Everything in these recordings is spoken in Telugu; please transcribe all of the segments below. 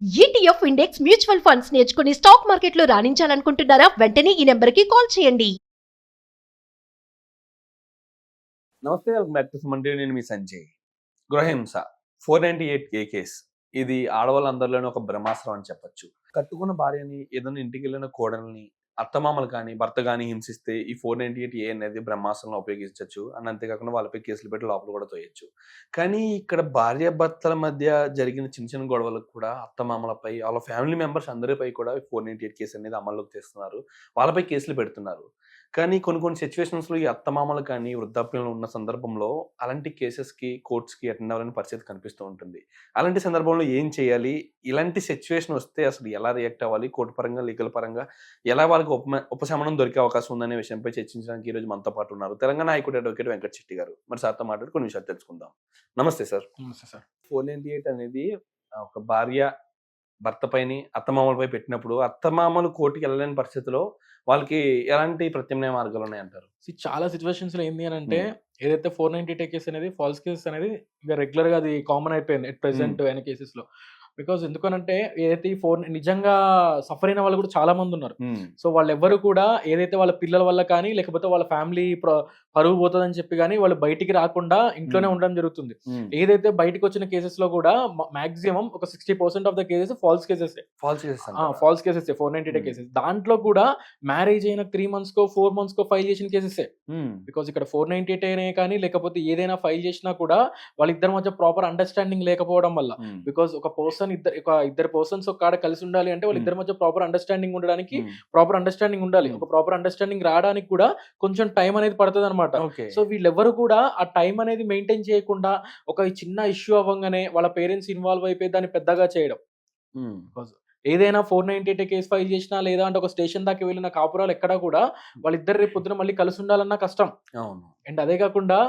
ఈటీఎఫ్ ఇండెక్స్ మ్యూచువల్ ఫండ్స్ నేర్చుకుని స్టాక్ మార్కెట్లో రాణించాలనుకుంటున్నారా? వెంటనే ఈ నెంబర్కి కాల్ చేయండి. నమస్తే, welcome back to Suman TV. నేను మీ సంజయ్. గృహహింస 498 కేసు. ఇది ఆడవాళ్ళందరిలోనూ ఒక బ్రహ్మాస్త్రం అని చెప్పొచ్చు. కట్టుకున్న భార్యని, ఏదైనా ఇంటికి వెళ్ళిన కోడల్ని, అత్తమామలు కానీ భర్త కానీ హింసిస్తే ఈ 498 అనేది బ్రహ్మాస్త్రంలో ఉపయోగించవచ్చు. అండ్ అంతేకాకుండా వాళ్ళపై కేసులు పెట్టి లోపల కూడా తోయొచ్చు. కానీ ఇక్కడ భార్యాభర్తల మధ్య జరిగిన చిన్న చిన్న గొడవలకు కూడా అత్తమామలపై, వాళ్ళ ఫ్యామిలీ మెంబర్స్ అందరిపై కూడా 498 కేసు అనేది అమల్లోకి తెస్తున్నారు. వాళ్ళపై కేసులు పెడుతున్నారు. కానీ కొన్ని సిచ్యువేషన్స్‌లో ఈ అత్తమామలు కానీ వృద్ధాప్యంలో ఉన్న సందర్భంలో అలాంటి కేసెస్‌కి, కోర్ట్స్‌కి అటెండ్ అవ్వాలని పరిస్థితి కనిపిస్తూ ఉంటుంది. అలాంటి సందర్భంలో ఏం చేయాలి? ఇలాంటి సిచ్యువేషన్ వస్తే అసలు ఎలా రియాక్ట్ అవ్వాలి? కోర్టు పరంగా, లీగల్ పరంగా ఎలా వాళ్ళకి ఉపశమనం దొరికే అవకాశం ఉందనే విషయంపై చర్చించడానికి ఈరోజు మనతో పాటు ఉన్నారు తెలంగాణ హైకోర్టు అడ్వకేట్ వెంకట్ చెట్టి గారు. మరి సార్‌తో మాట్లాడి కొన్ని విషయాలు తెలుసుకుందాం. నమస్తే సార్. నమస్తే సార్. 498 అనేది ఒక భార్య భర్త పైని అత్తమామలపై పెట్టినప్పుడు అత్తమామలు కోర్టుకి వెళ్ళలేని పరిస్థితిలో వాళ్ళకి ఎలాంటి ప్రత్యామ్నాయ మార్గాలు ఉన్నాయంటారు? చాలా సిచ్యువేషన్స్ లో ఏంది అని అంటే ఏదైతే 498 కేసు అనేది ఫాల్స్ కేసు అనేది ఇక రెగ్యులర్ గా అది కామన్ అయిపోయింది ఎట్ ప్రెసెంట్ అయిన కేసెస్ లో. బికాస్ ఎందుకనంటే ఏదైతే ఈ నిజంగా సఫర్ అయిన వాళ్ళు కూడా చాలా మంది ఉన్నారు. సో వాళ్ళు ఎవరు కూడా ఏదైతే వాళ్ళ పిల్లల వల్ల కానీ లేకపోతే వాళ్ళ ఫ్యామిలీ పరువు పోతుందని చెప్పి కానీ వాళ్ళు బయటికి రాకుండా ఇంట్లోనే ఉండడం జరుగుతుంది. ఏదైతే బయటకు వచ్చిన కేసెస్ లో కూడా మాక్సిమం ఒక 60% of the cases false cases. False cases 498 cases. దాంట్లో కూడా మ్యారేజ్ అయిన 3 months కో 4 months కో ఫైల్ చేసిన కేసెస్. బికాస్ ఇక్కడ 498 అయినా కానీ లేకపోతే ఏదైనా ఫైల్ చేసినా కూడా వాళ్ళిద్దరి మధ్య ప్రాపర్ అండర్స్టాండింగ్ లేకపోవడం వల్ల. బికాస్ ఒక ఇద్దరు పర్సన్స్ ఒక కాడ కలిసి ఉండాలి అంటే వాళ్ళ ఇద్దరి మధ్య ప్రాపర్ అండర్స్టాండింగ్ ఉండడానికి ప్రాపర్ అండర్స్టాండింగ్ ఉండాలి. ఒక ప్రాపర్ అండర్స్టాండింగ్ రావడానికి కూడా కొంచెం టైం అనేది పడుతుంది అనమాట. సో వీళ్ళెవరు కూడా ఆ టైం అనేది మెయింటైన్ చేయకుండా ఒక చిన్న ఇష్యూ అవ్వగానే వాళ్ళ పేరెంట్స్ ఇన్వాల్వ్ అయిపోయి దాన్ని పెద్దగా చేయడం. ఏదైనా 498 కేసు ఫైల్ చేసినా లేదా అంటే ఒక స్టేషన్ దాకా వెళ్ళిన కాపురాలు ఎక్కడా కూడా వాళ్ళిద్దరు రేపు పొద్దున మళ్ళీ కలిసి ఉండాలన్నా కష్టం. అండ్ అదే కాకుండా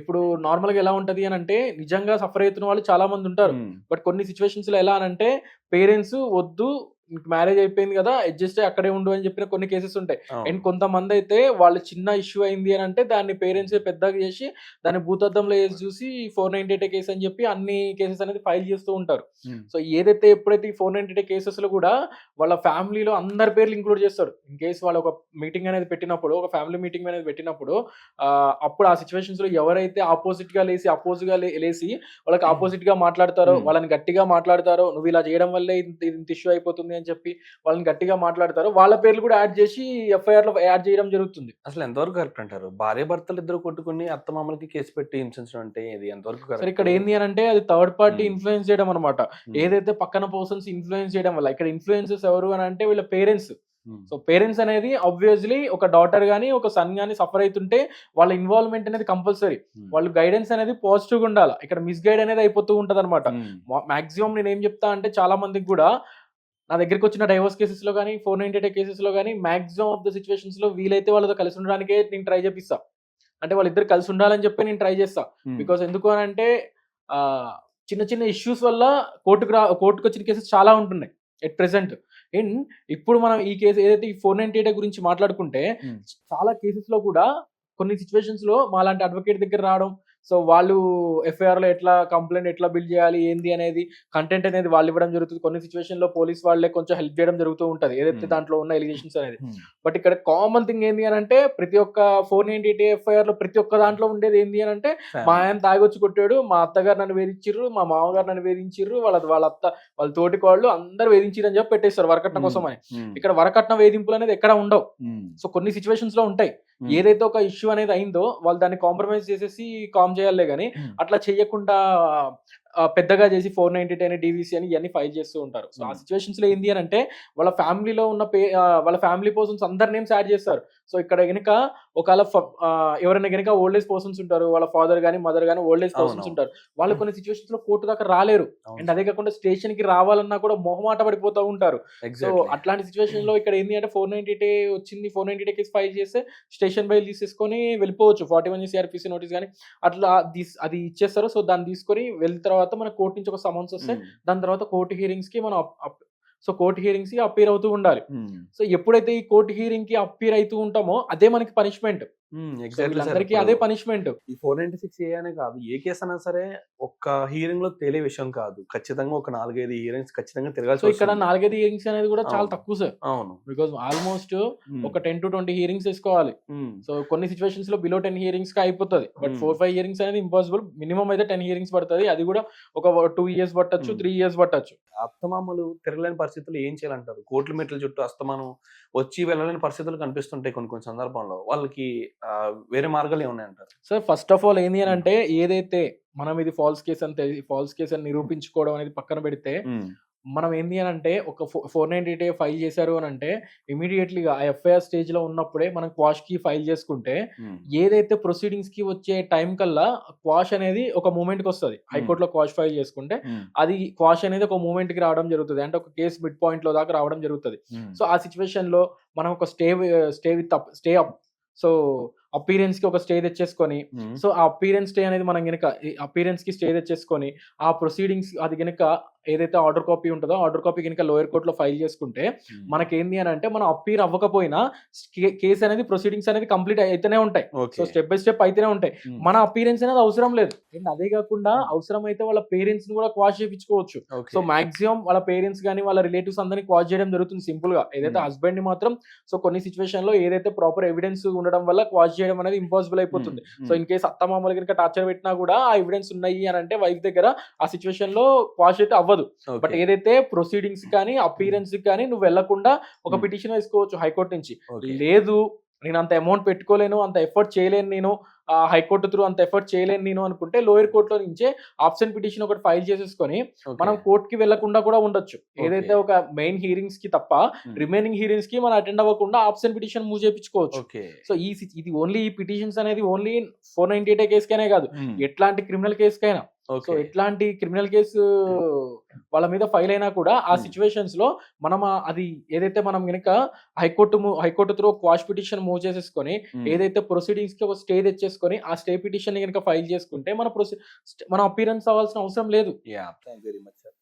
ఇప్పుడు నార్మల్ గా ఎలా ఉంటది అని అంటే నిజంగా సఫర్ అవుతున్న వాళ్ళు చాలా మంది ఉంటారు. బట్ కొన్ని సిచ్యువేషన్స్ లో ఎలా అని అంటే పేరెంట్స్ వద్దు మ్యారేజ్ అయిపోయింది కదా అడ్జస్ట్ అక్కడే ఉండు అని చెప్పిన కొన్ని కేసెస్ ఉంటాయి. అండ్ కొంతమంది అయితే వాళ్ళు చిన్న ఇష్యూ అయింది అని అంటే దాన్ని పేరెంట్స్ పెద్దగా చేసి దాన్ని భూతద్దంలో వేసి చూసి 498 కేసు అని చెప్పి అన్ని కేసెస్ అనేది ఫైల్ చేస్తూ ఉంటారు. సో ఏదైతే ఎప్పుడైతే ఈ 498 కేసెస్ లో కూడా వాళ్ళ ఫ్యామిలీలో అందరి పేర్లు ఇంక్లూడ్ చేస్తారు. ఇన్ కేసు వాళ్ళు ఒక మీటింగ్ అనేది పెట్టినప్పుడు, ఒక ఫ్యామిలీ మీటింగ్ అనేది పెట్టినప్పుడు అప్పుడు ఆ సిచ్యువేషన్స్ లో ఎవరైతే ఆపోజిట్ గా లేసి వాళ్ళకి ఆపోజిట్ గా మాట్లాడతారో, వాళ్ళని గట్టిగా మాట్లాడతారో, నువ్వు ఇలా చేయడం వల్లే ఇంత ఇష్యూ అయిపోతుంది అని చెప్పి వాళ్ళని గట్టిగా మాట్లాడతారు. వాళ్ళ పేర్లు కూడా యాడ్ చేసి ఎఫ్ఐఆర్ లో యాడ్ చేయడం జరుగుతుంది. అసలు ఎంతవరకు కరెక్ట్ అంటారు? భార్య భర్తలు ఇద్దరు కొట్టుకుని అత్తమామలకి కేసు పెట్టి హింసించడం అంటే ఇది ఎంతవరకు కరెక్ట్? ఇక్కడ ఏంది అని అంటే అది థర్డ్ పార్టీ ఇన్ఫ్లుయెన్స్ చేయడం అనమాట. ఏదైతే పక్కన పర్సన్స్ ఇన్ఫ్లుయెన్స్ చేయడం వల్ల ఇక్కడ ఇన్ఫ్లుయెన్సెస్ ఎవరు అని అంటే వీళ్ళ పేరెంట్స్. సో పేరెంట్స్ అనేది ఆబ్వియస్లీ ఒక డాటర్ గానీ ఒక సన్ గానీ సఫర్ అవుతుంటే వాళ్ళ ఇన్వాల్వ్మెంట్ అనేది కంపల్సరీ. వాళ్ళు గైడెన్స్ అనేది పాజిటివ్ గా ఉండాలి. ఇక్కడ మిస్గైడ్ అనేది అయిపోతూ ఉంటది అనమాట. మాక్సిమం నేను ఏం చెప్తా అంటే చాలా మందికి కూడా నా దగ్గరికి వచ్చిన డైవర్స్ కేసెస్ లో కానీ 498 కేసెస్ లో కానీ మాక్సిమం ఆఫ్ ద సిచ్యువేషన్స్ లో వీలైతే వాళ్ళతో కలిసి ఉండడానికే నేను ట్రై చేపిస్తా. అంటే వాళ్ళిద్దరు కలిసి ఉండాలని చెప్పి నేను ట్రై చేస్తా. బికాస్ ఎందుకు అని అంటే చిన్న చిన్న ఇష్యూస్ వల్ల కోర్టుకు వచ్చిన కేసెస్ చాలా ఉంటున్నాయి ఎట్ ప్రెసెంట్. అండ్ ఇప్పుడు మనం ఈ కేసు ఏదైతే ఈ 498 గురించి మాట్లాడుకుంటే చాలా కేసెస్ లో కూడా కొన్ని సిచ్యువేషన్స్ లో మా లాంటి అడ్వకేట్ దగ్గర రావడం, సో వాళ్ళు ఎఫ్ఐఆర్ లో ఎట్లా కంప్లైంట్ ఎట్లా బిల్డ్ చేయాలి ఏంది అనేది కంటెంట్ అనేది వాళ్ళు ఇవ్వడం జరుగుతుంది. కొన్ని సిచ్యువేషన్ లో పోలీస్ వాళ్ళే కొంచెం హెల్ప్ చేయడం జరుగుతూ ఉంటది ఏదైతే దాంట్లో ఉన్న ఎలిగేషన్స్ అనేది. బట్ ఇక్కడ కామన్ థింగ్ ఏంది అని అంటే ప్రతి ఒక్క 498 ఎఫ్ఐఆర్ లో ప్రతి ఒక్క దాంట్లో ఉండేది ఏంది అని అంటే మా ఆయన తాగొచ్చి కొట్టాడు, మా అత్తగారు నన్ను వేధించిర్రు, మా మామగారు నన్ను వేధించిర్రు, వాళ్ళ తోటి వాళ్ళు అందరు వేధించిర్రు అని చెప్పి పెట్టేస్తారు వరకట్నం కోసం అని. ఇక్కడ వరకట్న వేధింపులు అనేది ఎక్కడ ఉండవు. సో కొన్ని సిచ్యువేషన్స్ లో ఉంటాయి. ఏదైతే ఒక ఇష్యూ అనేది అయిందో వాళ్ళు దాన్ని కాంప్రమైజ్ చేసేసి కామ్ చేయాలే గానీ అట్లా చెయ్యకుండా పెద్దగా చేసి 498 అని డివిసి అని ఇవన్నీ ఫైల్ చేస్తూ ఉంటారు. సో ఆ సిచ్యువేషన్స్ లో ఏంది అని అంటే వాళ్ళ ఫ్యామిలీలో ఉన్న వాళ్ళ ఫ్యామిలీ పర్సన్స్ అందరి నేమ్స్ యాడ్ చేస్తారు. సో ఇక్కడ గనుక ఒకవేళ ఎవరైనా గనుక ఓల్డ్ ఏజ్ పర్సన్స్ ఉంటారు, వాళ్ళ ఫాదర్ గానీ మదర్ గానీ ఓల్డ్ ఏజ్ పర్సన్స్ ఉంటారు, వాళ్ళు కొన్ని సిచ్యువేషన్స్ లో కోర్టు దాకా రాలేరు. అండ్ అదే కాకుండా స్టేషన్ కి రావాలన్నా కూడా మొహమాట పడిపోతూ ఉంటారు. సో అట్లాంటి సిచ్యువేషన్ లో ఇక్కడ ఏంటి అంటే 498 వచ్చింది, 498 కేసు ఫైల్ చేస్తే స్టేషన్ బయలు తీసేసుకొని వెళ్ళిపోవచ్చు. 41 CRPC నోటీస్ కానీ అట్లా అది ఇచ్చేస్తారు. సో దాన్ని తీసుకొని వెళ్ళిన తర్వాత మన కోర్టు నుంచి ఒక సమన్స్ వస్తే దాని తర్వాత కోర్టు హియరింగ్స్ కి మనం కోర్టు హియరింగ్స్ కి అపీర్ అవుతూ ఉండాలి. సో ఎప్పుడైతే ఈ కోర్టు హియరింగ్ కి అపీర్ అవుతూ ఉంటామో అదే మనకి పనిష్మెంట్. వీళ్ళందరికీ అదే పనిష్మెంట్. ఈ 496 అనే కాదు, ఏ కేసు అయినా సరే ఒక్క హీరింగ్ లో తేలే విషయం కాదు. ఖచ్చితంగా ఒక 4-5 హియరింగ్స్ ఖచ్చితంగా తిరగాల్సి సో ఇక్కడ వస్తుంది. 4-5 హియరింగ్స్ అనేది కూడా చాలా అవును. తక్కువ సార్. అవును. బికాస్ ఆల్మోస్ట్ ఉమ్, ఒక 10 to 20 హియరింగ్స్ తీసుకోవాలి. ఉమ్, సో కొన్ని సిచువేషన్స్ లో బిలో 10 హియరింగ్స్ కి అయిపోతుంది. బట్ 4-5 హియరింగ్స్ అనేది ఇంపాసిబుల్. మినిమం అయితే 10 హియరింగ్స్ పడుతుంది. అది కూడా ఒక 2 years పట్టచ్చు, 3 years పట్టచ్చు. అత్తమామలు తిరగలేని పరిస్థితులు ఏం చేయాలంటారు? కోట్ల మెట్ల చుట్టూ అస్తమానం వచ్చి వెళ్ళలేని పరిస్థితులు కనిపిస్తుంటాయి కొన్ని కొన్ని సందర్భంలో. వాళ్ళకి వేరే మార్గాలు ఏమున్నాయి అంటారు? సార్ ఫస్ట్ ఆఫ్ ఆల్ ఏంది అని అంటే, ఏదైతే మనం ఇది ఫాల్స్ కేసు అని నిరూపించుకోవడం అనేది పక్కన పెడితే, మనం ఏంది అని అంటే ఒక 498 ఫైల్ చేశారు అని అంటే ఇమీడియట్లీగా ఆ ఎఫ్ఐఆర్ స్టేజ్ లో ఉన్నప్పుడే మనం క్వాష్ కి ఫైల్ చేసుకుంటే ఏదైతే ప్రొసీడింగ్స్ కి వచ్చే టైం కల్లా క్వాష్ అనేది ఒక మూమెంట్ కి వస్తుంది. హైకోర్టులో క్వాష్ ఫైల్ చేసుకుంటే అది క్వాష్ అనేది ఒక మూమెంట్ కి రావడం జరుగుతుంది. అంటే ఒక కేసు మిడ్ పాయింట్ లో దాకా రావడం జరుగుతుంది. సో ఆ సిచ్యువేషన్ లో మనం ఒక స్టే అప్ సో అపీరెన్స్ కి ఒక స్టే తెచ్చేసుకొని, సో ఆ అపీరెన్స్ స్టే అనేది మనం గనక అపీరెన్స్ కి స్టే తెచ్చేసుకొని ఆ ప్రొసీడింగ్స్ అది గనక ఏదైతే ఆర్డర్ కాపీ ఉంటుందో ఆర్డర్ కాపీ కనుక లోయర్ కోర్టులో ఫైల్ చేసుకుంటే మనకేంది అని అంటే మనం అపీర్ అవ్వకపోయినా కేసు అనేది ప్రొసీడింగ్స్ అనేది కంప్లీట్ అయితేనే ఉంటాయి. సో స్టెప్ బై స్టెప్ అయితేనే ఉంటాయి. మన అపీరెన్స్ అనేది అవసరం లేదు. అండ్ అదే కాకుండా అవసరం అయితే వాళ్ళ పేరెంట్స్ ని కూడా క్వాష్ చేయించుకోవచ్చు. సో మాక్సిమం వాళ్ళ పేరెంట్స్ కానీ వాళ్ళ రిలేటివ్స్ అందరినీ క్వాష్ చేయడం జరుగుతుంది సింపుల్ గా. ఏదైతే హస్బెండ్ ని మాత్రం సో కొన్ని సిచ్యువేషన్ లో ఏదైతే ప్రాపర్ ఎవిడెన్స్ ఉండడం వల్ల క్వాష్ చేయడం అనేది ఇంపాసిబుల్ అయిపోతుంది. సో ఇన్ కేసు అత్తమామలు కనుక టార్చర్ పెట్టినా కూడా ఆ ఎవిడెన్స్ ఉన్నాయి అని అంటే వైఫ్ దగ్గర ఆ సిచ్యువేషన్ లో క్వాష్ అయితే అవ్వదు. బట్ ఏదైతే ప్రొసీడింగ్స్ కానీ అపీరెన్స్ కానీ నువ్వు వెళ్లకుండా ఒక పిటిషన్ వేసుకోవచ్చు హైకోర్టు నుంచి. లేదు నేను అంత అమౌంట్ పెట్టుకోలేను, అంత ఎఫర్ట్ చేయలేను, నేను హైకోర్టు త్రూ అంత ఎఫర్ట్ చేయలేను నేను అనుకుంటే లోయర్ కోర్టులో నుంచే ఆప్షన్ పిటిషన్ ఒకటి ఫైల్ చేసేసుకొని మనం కోర్టుకి వెళ్లకుండా కూడా ఉండొచ్చు. ఏదైతే ఒక మెయిన్ హియరింగ్స్ కి తప్ప రిమైనింగ్ హియరింగ్స్ కి మనం అటెండ్ అవ్వకుండా ఆప్షన్ పిటిషన్ మూవ్ చేయించుకోవచ్చు. సో ఇది ఓన్లీ ఈ పిటిషన్స్ అనేది ఓన్లీ 498 కేసుకైనా కాదు, ఎట్లాంటి క్రిమినల్ కేసుకైనా. సో ఎట్లాంటి క్రిమినల్ కేసు వాళ్ళ మీద ఫైల్ అయినా కూడా ఆ సిచ్యువేషన్స్ లో మనం అది ఏదైతే మనం గనక high court through quash petition move చేసేసుకొని ఏదైతే ప్రొసీడింగ్స్ కి ఒక స్టే తెచ్చేసుకొని ఆ స్టే పిటిషన్ గనక ఫైల్ చేసుకుంటే మన అపీరెన్స్ అవ్వాల్సిన అవసరం లేదు. Thank you very much sir.